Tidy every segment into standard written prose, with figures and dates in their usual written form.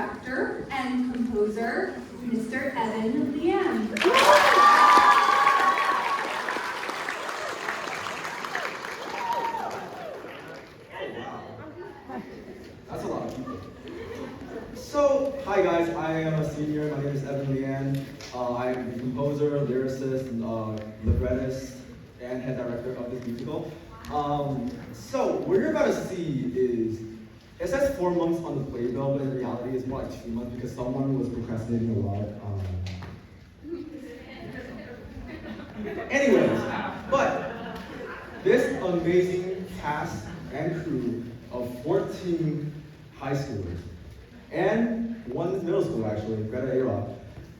director and composer, Mr. Evan Lian. That's a lot of people. So, hi guys, I am a senior. My name is Evan Lian. I'm the composer, lyricist, librettist, and head director of this musical. So, what you're about to see is, it says 4 months on the playbill, but in reality it's more like 2 months because someone was procrastinating a lot. Anyways, but this amazing cast and crew of 14 high schoolers and one middle school actually, Greta A-Rock,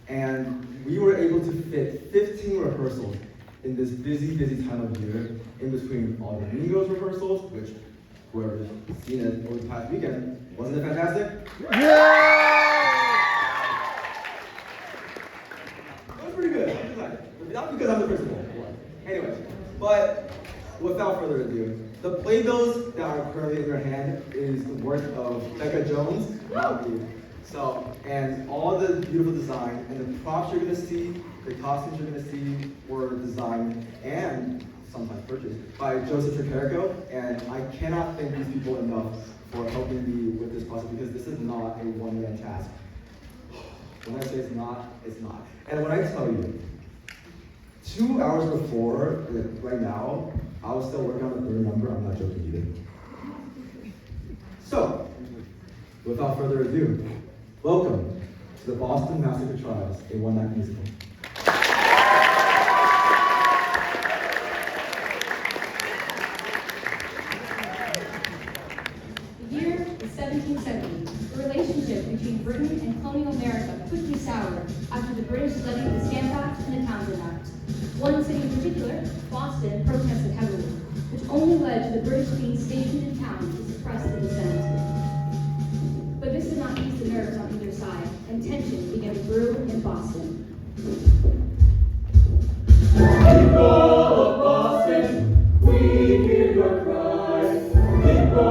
and we were able to fit 15 rehearsals in this busy time of year in between all the Mean Girls rehearsals, which whoever's seen it over the past weekend, wasn't it fantastic? Yeah! It was pretty good. Not because I'm the principal. Anyways, but without further ado, the playbills that are currently in your hand is the work of Becca Jones, not me. So, and all the beautiful design and the props you're gonna see, the costumes you're gonna see were designed and sometimes purchased by Joseph Tricarico, and I cannot thank these people enough for helping me with this process because this is not a one-man task. When I say it's not, it's not. And when I tell you, 2 hours before, right now, I was still working on the third number. I'm not joking either. So, without further ado, welcome to the Boston Massacre Trials, a one-night musical. The year is 1770. The relationship between Britain and colonial America quickly soured after the British levied the Stamp Act and the Townsend Act. One city in particular, Boston, protested heavily, which only led to the British being stationed in town to suppress the dissent. But this did not ease the nerves on either side, and tension began to brew in Boston. People of Boston, we hear your cry. People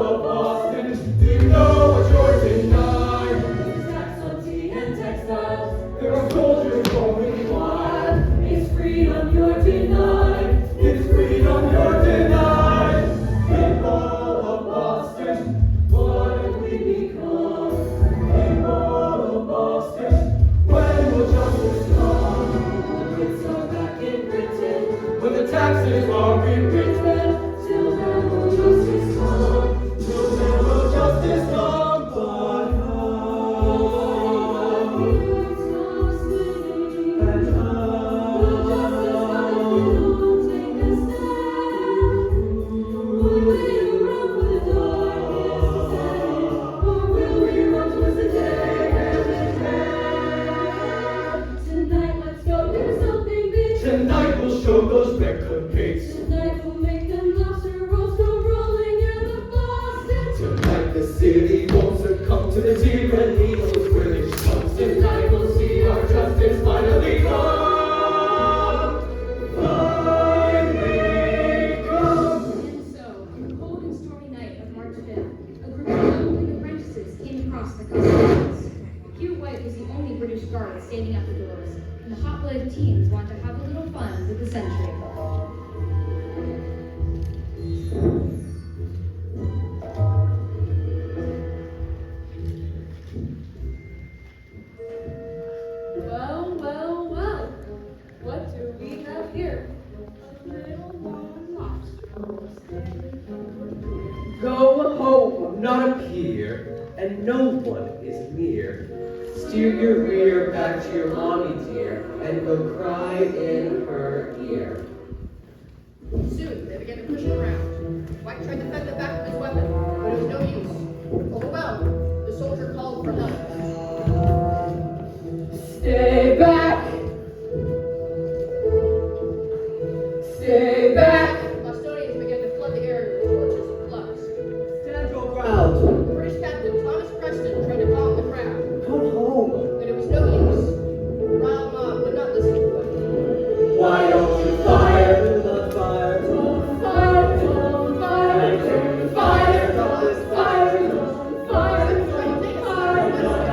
of Boston, do you know what you're denied? There's tax on tea and textiles. There are soldiers going wild. It's freedom you're denied. It's freedom you're denied. People of Boston, what have we become? People of Boston, when will justice come? When the kids are back in Britain, when the taxes are in Richmond, till then will justice come. Till then will justice come. But how? It's not sitting. And how? Will justice come if you don't take a stand? Will we run for the darkest day? Or will we run towards the day hand in hand? Tonight, let's go do something big. Tonight we'll show those record pigs. Tonight we'll make them lobster rolls go rolling in the Boston. Tonight the city won't succumb to the tyranny of those British thugs. Tonight we'll see our justice finally come. Finally come. And so, on the cold and stormy night of March 5th, a group of young apprentices came across the customs. Hugh White was the only British guard standing at the doors, and the hot-blooded teens wanted to have a little fun with the sentry. Well, well, well. What do we have here? A little long lobster. Go home, not appear, and no one is near. Steer your rear back to your mommy dear, and go cry in her ear. Soon they began to push him around. White tried to fend them back with his weapon, but it was no use. Overwhelmed, the soldier called for help. Stay back! Stay back! Bostonians began to flood the area with torches and clubs. Stand your ground. The British captain Thomas Preston tried to calm the crowd, Come home. but it was no use. The riled mob would not listen to him. Why don't you fire? Fire! Don't fire! Don't fire! Don't fire! Don't fire! Don't fire! Don't fire!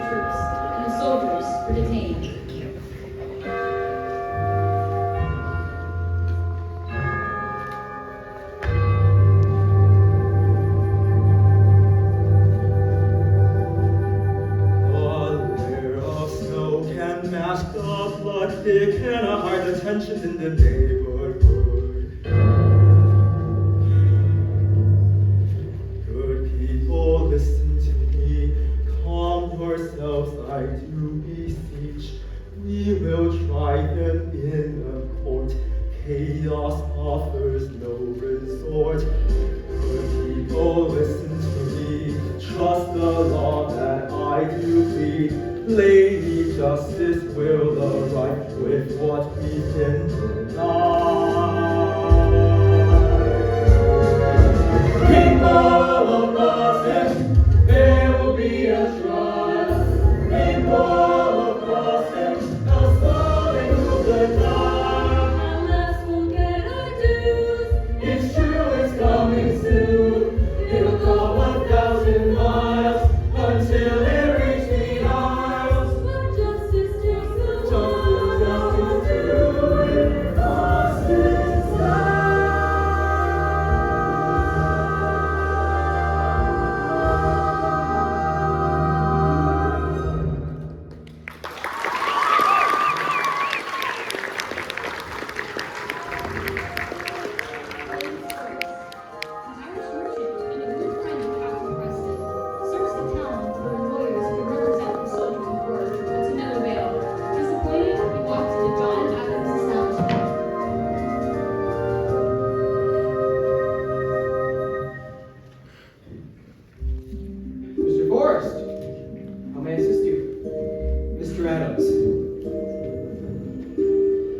troops, and the soldiers were detained. They cannot hide the tensions in the neighborhood. Good people, listen to me. Calm yourselves, I do beseech. We will try them in a court. Chaos offers no resort. Good people, listen to me. Trust the law that I do plead. Lady Justice will arrive with what we can deny. People of Boston, there will be a trial. People of Boston, no stalling through the dark. Unless we'll get our dues. It's true, it's coming soon. It'll go 1,000 miles until it reaches the Isles. But justice takes a Justice to it, Boston style. An Irish merchant and a good friend of Captain Preston searched the town for lawyers who could represent the soldiers in court, but to no avail. Disappointed, he walked to the John Adams establishment. Mr. Forrest, how may I assist you? Mr. Adams,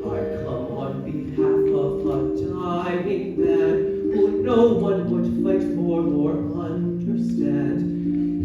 I come on behalf of a dying man who no one would fight for or understand.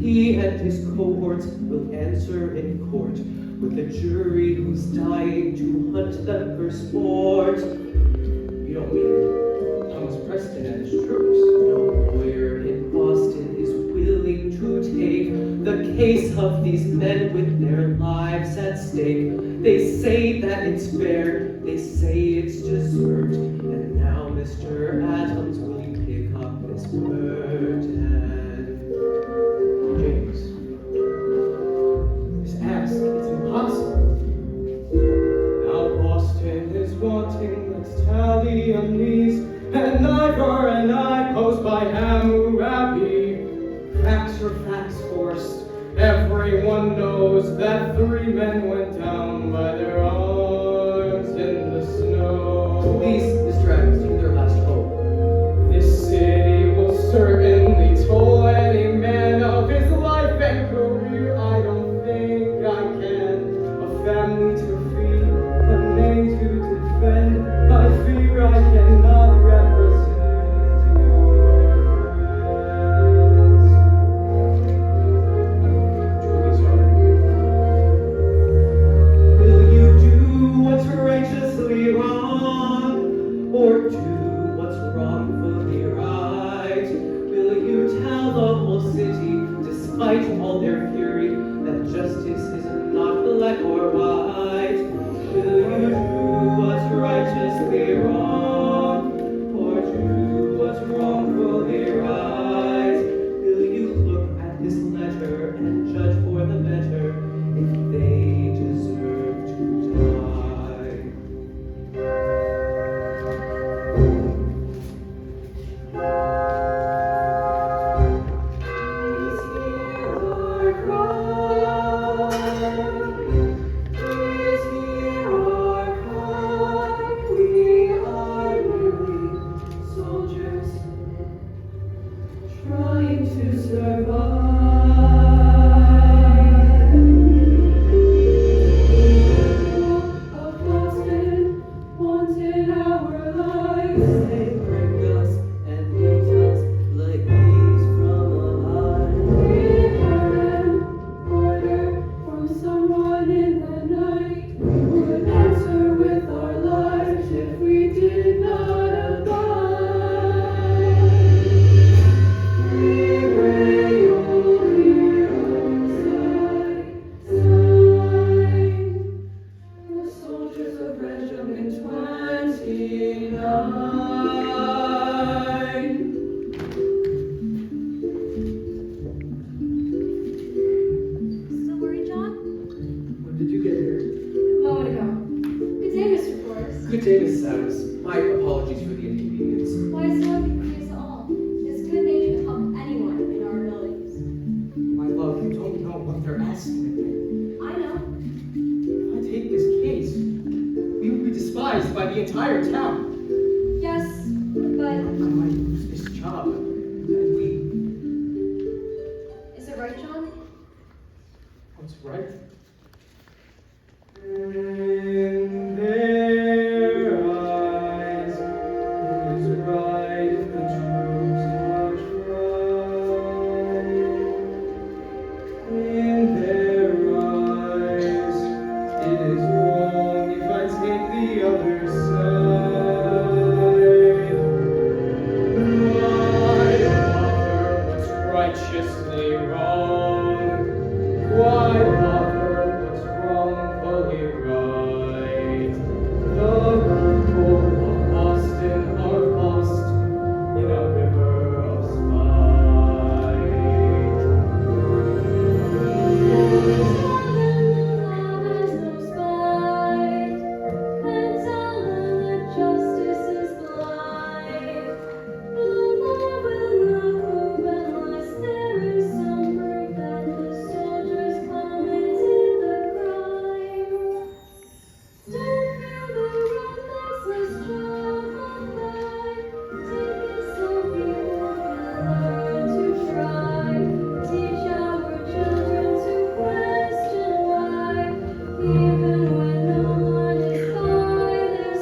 He and his cohorts will answer in court with a jury who's dying to hunt them for sport. You don't mean Thomas Preston and his troops? No lawyer in Boston is willing to take the case of these men with their lives at stake. They say that it's fair, they say it's deserved, and now Mr. Adams, will you pick up this burden? James, this ask is impossible. Now Boston is wanting, let's tally on knees, and eye for an eye, posed by Hammurabi. Facts are facts, Forrest. Everyone knows that 3 men went down by their arms in the snow. Please, Mr. Adams, give their last hope. This city will certainly toll any man of his life and career. I don't think I can. A family to feed, a name to defend. I fear I cannot represent your friends. I'm truly sorry. Davis says, my apologies for the inconvenience. Why is no inconvenience at all? It's good nature to help anyone in our abilities. My love, you don't know what they're asking of me. I know. If I take this case, we will be despised by the entire town. Yes, I but might lose this job, and we... is it right, John? What's right? In their eyes is right, the truth much right. In their eyes, it is wrong if I take the other side. Why bother what's righteously wrong? Why bother what's wrongfully right? The people of Boston are lost in a river of spite. Has no spite, and tell them that justice is blind. The law will not move unless there is some proof that the soldiers committed the crime. Don't feel the wrath as strong on high. Take it so people can learn to try. Teach our children to question why, even when no one is by their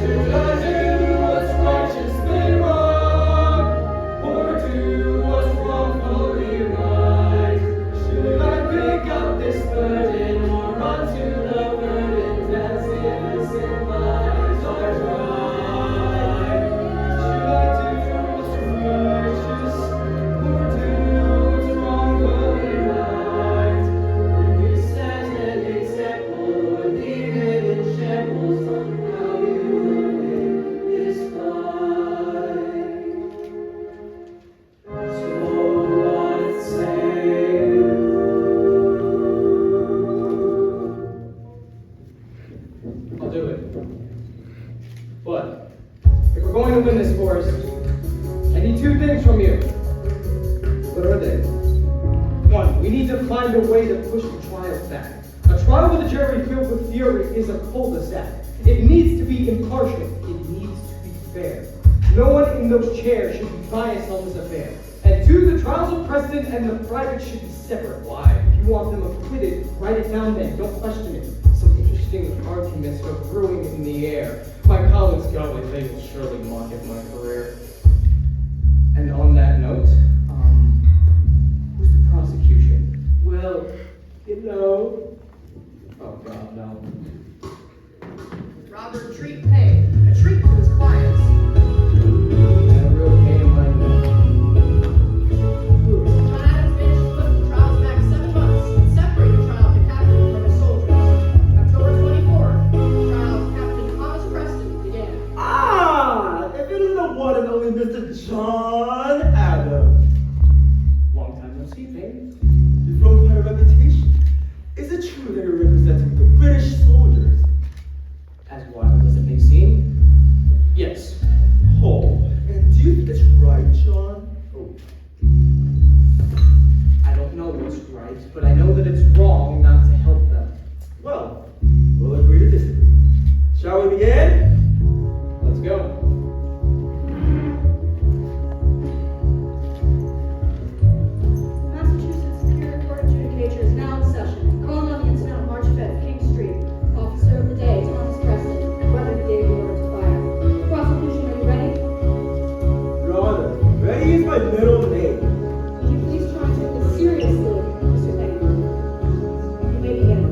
Should I do what's righteously wrong, or do what's wrongfully right? Should I pick up this burden, or run to the burden that's innocent lives are right? Should I do what's righteous, or do what's wrongfully right? Will you set an example, or leave it in shambles on how you live this life? So what say you? I'll do it. But if we're going to win this forest, I need two things from you. What are they? One, we need to find a way to push the trial back. A trial with a jury filled with fury is a cul-de-sac. It needs to be impartial. It needs to be fair. No one in those chairs should be biased on this affair. And two, the trials of precedent and the private should be separate. Why? If you want them acquitted, write it down then. Don't question it. Some interesting arguments are brewing in the air. My colleagues go and they will surely mock at my career. And on that note, who's the prosecution? Well, you know. Oh God, no. Robert Treat Pay, a treat to his clients. And a real pain in my neck. John Adams managed to put the trials back 7 months and separate the trial of the captain from his soldiers. October 24th, the trial of Captain Thomas Preston began. Ah, if it isn't the one and only Mr. John Adams. Long time no see, babe. You've grown quite a reputation. Is it true that you're representing the British soldiers? As wild as it may seem, yes. Oh, and do you think it's right, John? Oh. I don't know what's right, but I know that it's wrong not to help them. Well, we'll agree to disagree. Shall we begin? Let's go. Massachusetts Superior Court Adjudicature is now in session. Calling on the incident on March 5th, King Street. Officer of the day, Thomas Preston, and whether he gave the order to fire. Prosecution, are you ready? Your Honor, ready is my middle name. Would you please try and take this seriously, Mr. Payne? You may begin.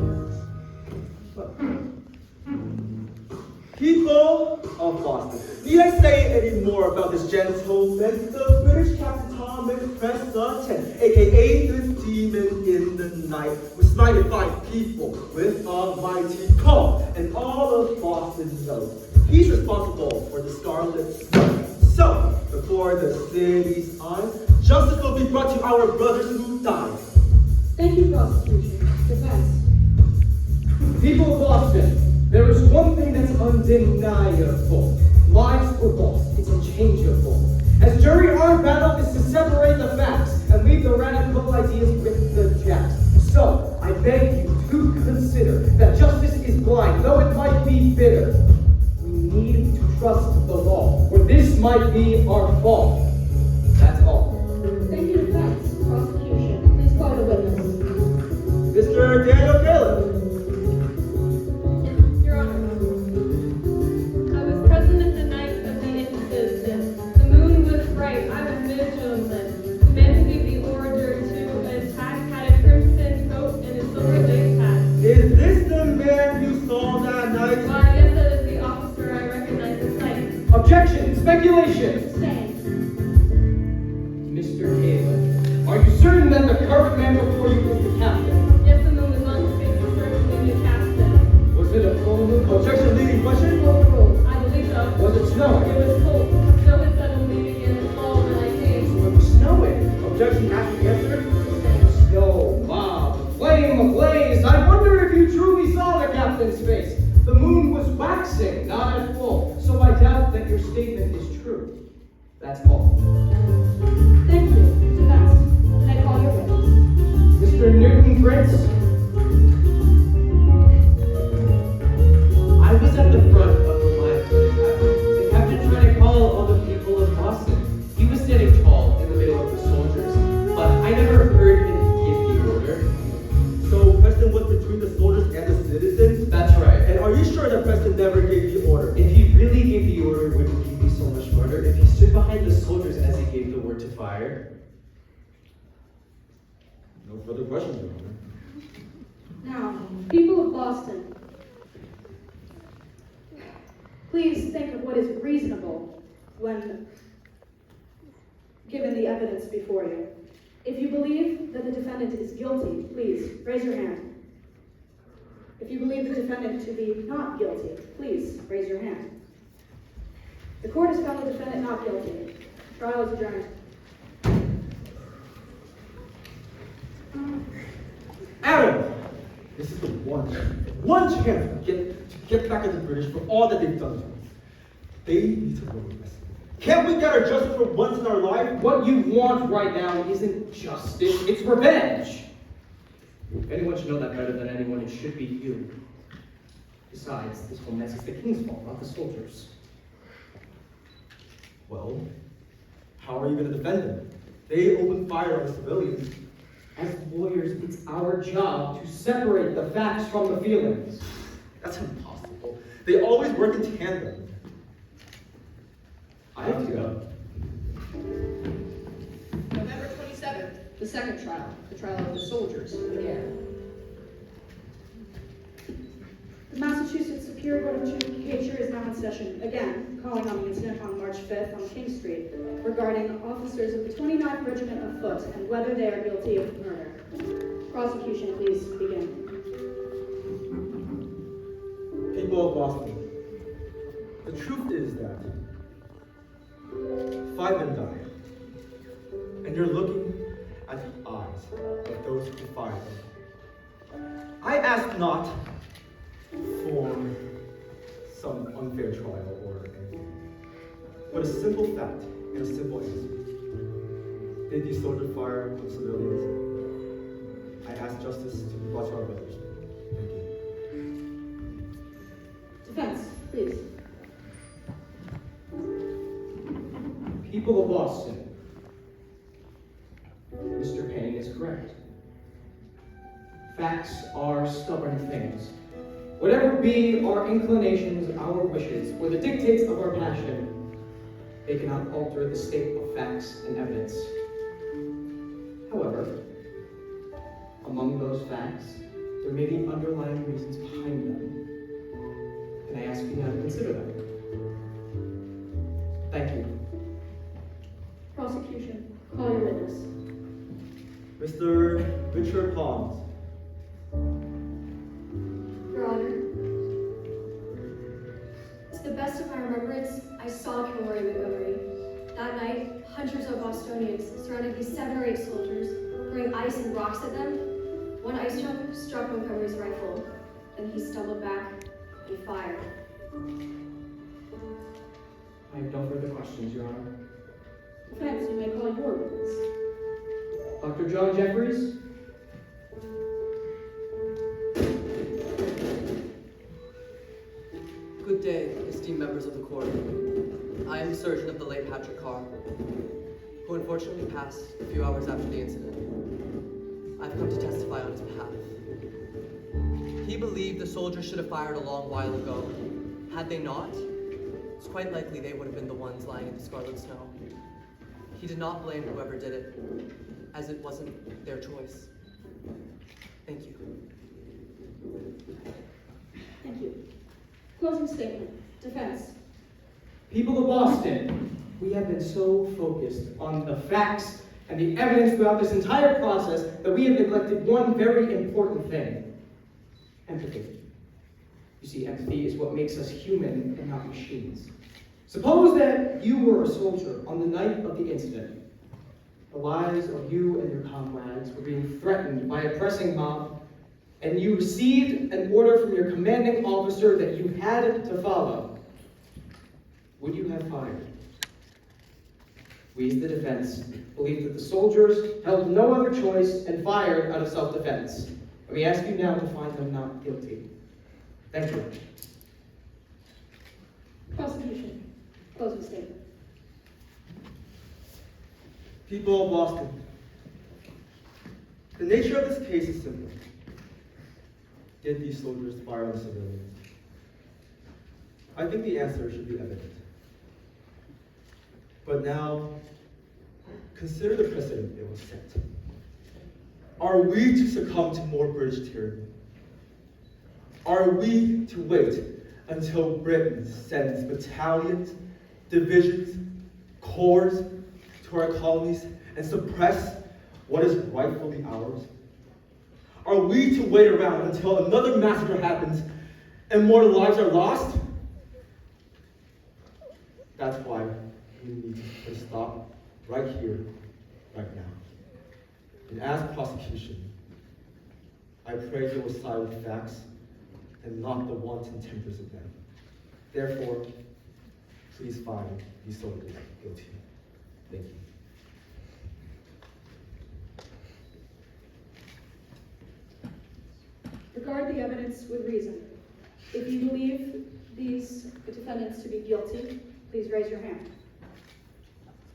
People of Boston, need I say any more about this gentleman, the British Captain Thomas Preston, aka the demon in the night, who smited 5 people with a mighty call, and all of Boston knows he's responsible for the Scarlet Sun. So, before the city's eyes, justice will be brought to our brothers who died. Thank you, prosecution. Defense. People of Boston, there is one thing that's undeniable. Lives were lost. It's unchangeable. As jury, our battle is to separate the facts and leave the radical ideas with the jacks. So, I beg you to consider that justice is blind, though it might be bitter. We need to trust the law, or this might be our fault. That's all. Thank you, defense. Prosecution, please call the witness. Mr. Daniel Caleb. Your Honor, I was present at the night of the incident. The moon was bright. I was vigilant. The man who gave the order to attack had a crimson coat and a silver lace hat. Is this the man you saw that night? Well, I guess that is the officer I recognize the sight. Objection! Speculation! Stay. Mr. Caleb, are you certain that the current man before you is the captain? Yes, the moon was on his face, certainly the captain. Was it a full moon? Objection, leading question? Overruled. I believe so. Was it snowing? It was cold. Snow had settled me again in fall when I came. It was snowing. Objection, ask the answer? Snow, mob, flame ablaze. I wonder if you truly saw the captain's face. The moon was waxing, not at full, so I doubt that your statement is true. That's all. Thank you. Defense. May I call your witness? Mr. Newton Prince? I was at the front of the line. The captain tried to call all the people of Boston. He was standing tall in the middle of the soldiers, but I never heard him give the order. So Preston was between the soldiers and the citizens? That's right. And are you sure that Preston never gave the order? If he really gave the order, wouldn't he be so much smarter? If he stood behind the soldiers as he gave the word to fire? No further questions, Your Honor. Now, people of Boston, please think of what is reasonable when given the evidence before you. If you believe that the defendant is guilty, please raise your hand. If you believe the defendant to be not guilty, please raise your hand. The court has found the defendant not guilty. Trial is adjourned. Adam! This is the one chance to get back at the British for all that they've done to us. They need to learn a lesson. Can't we get our justice for once in our life? What you want right now isn't justice, it's revenge. If anyone should know that better than anyone, it should be you. Besides, this whole mess is the king's fault, not the soldiers. Well, how are you going to defend them? They opened fire on the civilians. As lawyers, it's our job to separate the facts from the feelings. That's impossible. They always work in tandem. I have to go. November 27th, the second trial, the trial of the soldiers in the air. The Massachusetts Superior Court of Judicature is now in session, again, calling on the incident on March 5th on King Street regarding officers of the 29th Regiment of Foot and whether they are guilty of murder. Prosecution, please begin. People of Boston, the truth is that 5 men died, and you're looking at the eyes of those who fired them. I ask not for some unfair trial or anything, but a simple fact and a simple answer. Did these soldiers fire on civilians? I ask justice to be brought to our brothers. Thank you. Defense, please. People of Boston, Mr. Payne is correct. Facts are stubborn things. Whatever be our inclinations, our wishes, or the dictates of our passion, they cannot alter the state of facts and evidence. However, among those facts, there may be underlying reasons behind them, and I ask you now to consider them. Thank you. Prosecution, call your witness. Mr. Richard Palms. Your Honor, to the best of my remembrance, I saw Kilroy Montgomery. That night, hundreds of Bostonians surrounded these 7 or 8 soldiers, throwing ice and rocks at them. One ice chunk struck Montgomery's rifle, then he stumbled back and fired. I have no further questions, Your Honor. Defense, you may call your witness. Dr. John Jeffries? Good day, esteemed members of the court. I am the surgeon of the late Patrick Carr, who unfortunately passed a few hours after the incident. I've come to testify on his behalf. He believed the soldiers should have fired a long while ago. Had they not, it's quite likely they would have been the ones lying in the scarlet snow. He did not blame whoever did it, as it wasn't their choice. Thank you. Thank you. Closing statement. Defense. People of Boston, we have been so focused on the facts and the evidence throughout this entire process that we have neglected one very important thing: empathy. You see, empathy is what makes us human and not machines. Suppose that you were a soldier on the night of the incident. The lives of you and your comrades were being threatened by a pressing mob, and you received an order from your commanding officer that you had to follow. Would you have fired? We, as the defense, believe that the soldiers held no other choice and fired out of self-defense. And we ask you now to find them not guilty. Thank you. Prosecution. Closing statement. People of Boston, the nature of this case is simple. Did these soldiers fire on civilians? I think the answer should be evident. But now, consider the precedent it will set. Are we to succumb to more British tyranny? Are we to wait until Britain sends battalions, divisions, corps to our colonies and suppress what is rightfully ours? Are we to wait around until another massacre happens and more lives are lost? That's why we need to put a stop right here, right now. And as prosecution, I pray you will side with facts and not the wanton tempers of them. Therefore, please find these soldiers guilty. Thank you. Regard the evidence with reason. If you believe these defendants to be guilty, please raise your hand.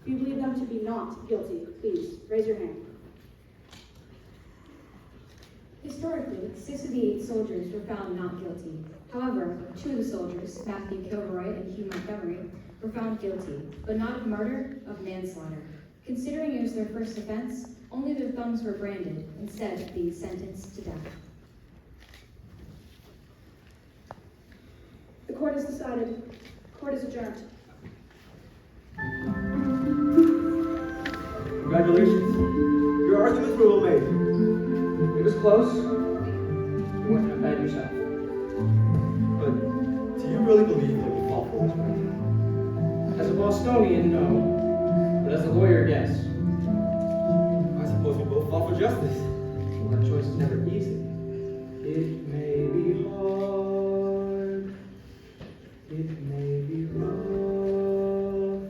If you believe them to be not guilty, please raise your hand. Historically, 6 of the 8 soldiers were found not guilty. However, 2 of the soldiers, Matthew Kilroy and Hugh Montgomery, were found guilty, but not of murder, of manslaughter. Considering it was their first offense, only their thumbs were branded, instead of being sentenced to death. The court has decided. Court is adjourned. Congratulations. Your arguments were well made. It was close. You weren't that bad yourself. But do you really believe that we fought for this right? As a Bostonian, no. But as a lawyer, yes. I suppose we both fought for justice. Well, that choice is never easy. It may be hard. It may be rough.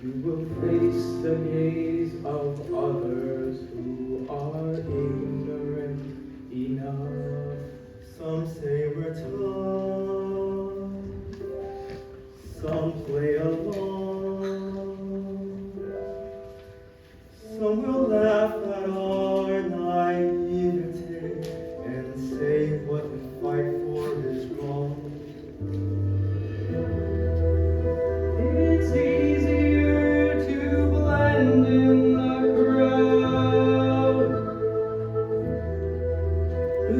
You will face the gaze of others who are ignorant enough. Some say we're tough. Some play along. Some will laugh at our naivete and say what we fight for is wrong. It's easier to blend in the crowd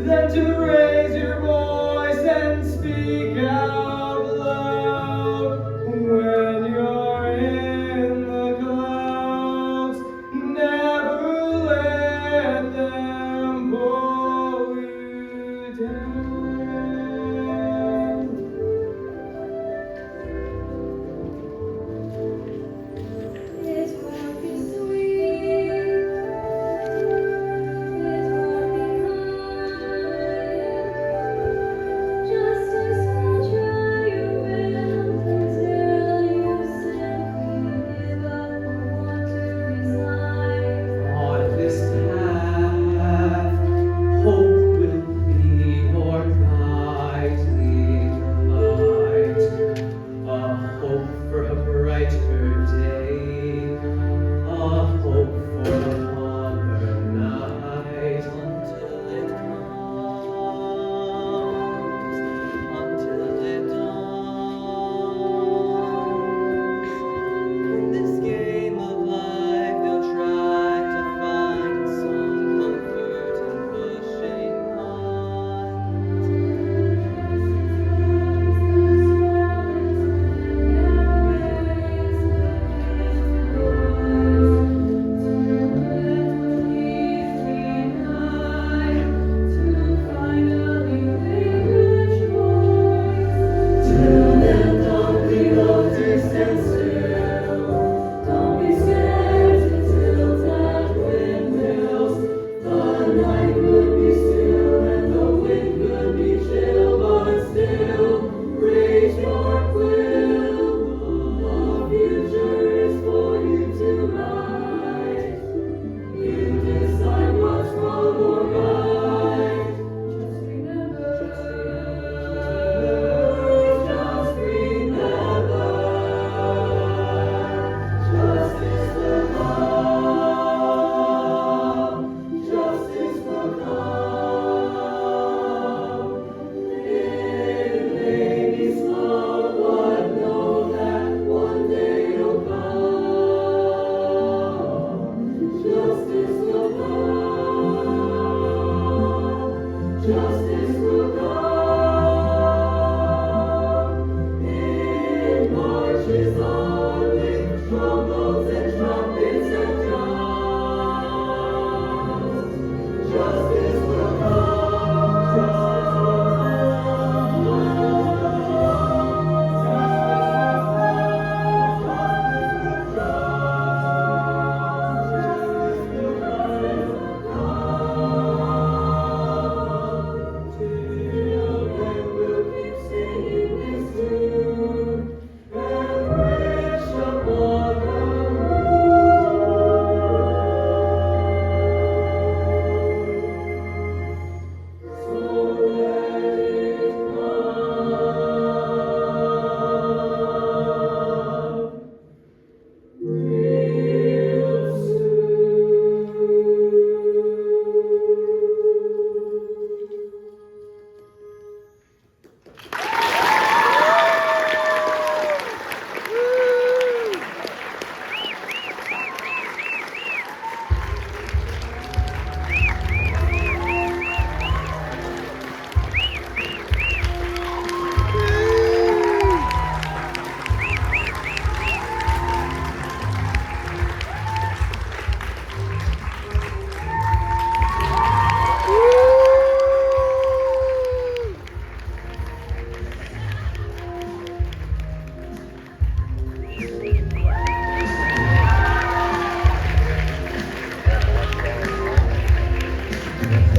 than to raise your voice and speak out loud when you're Thank you.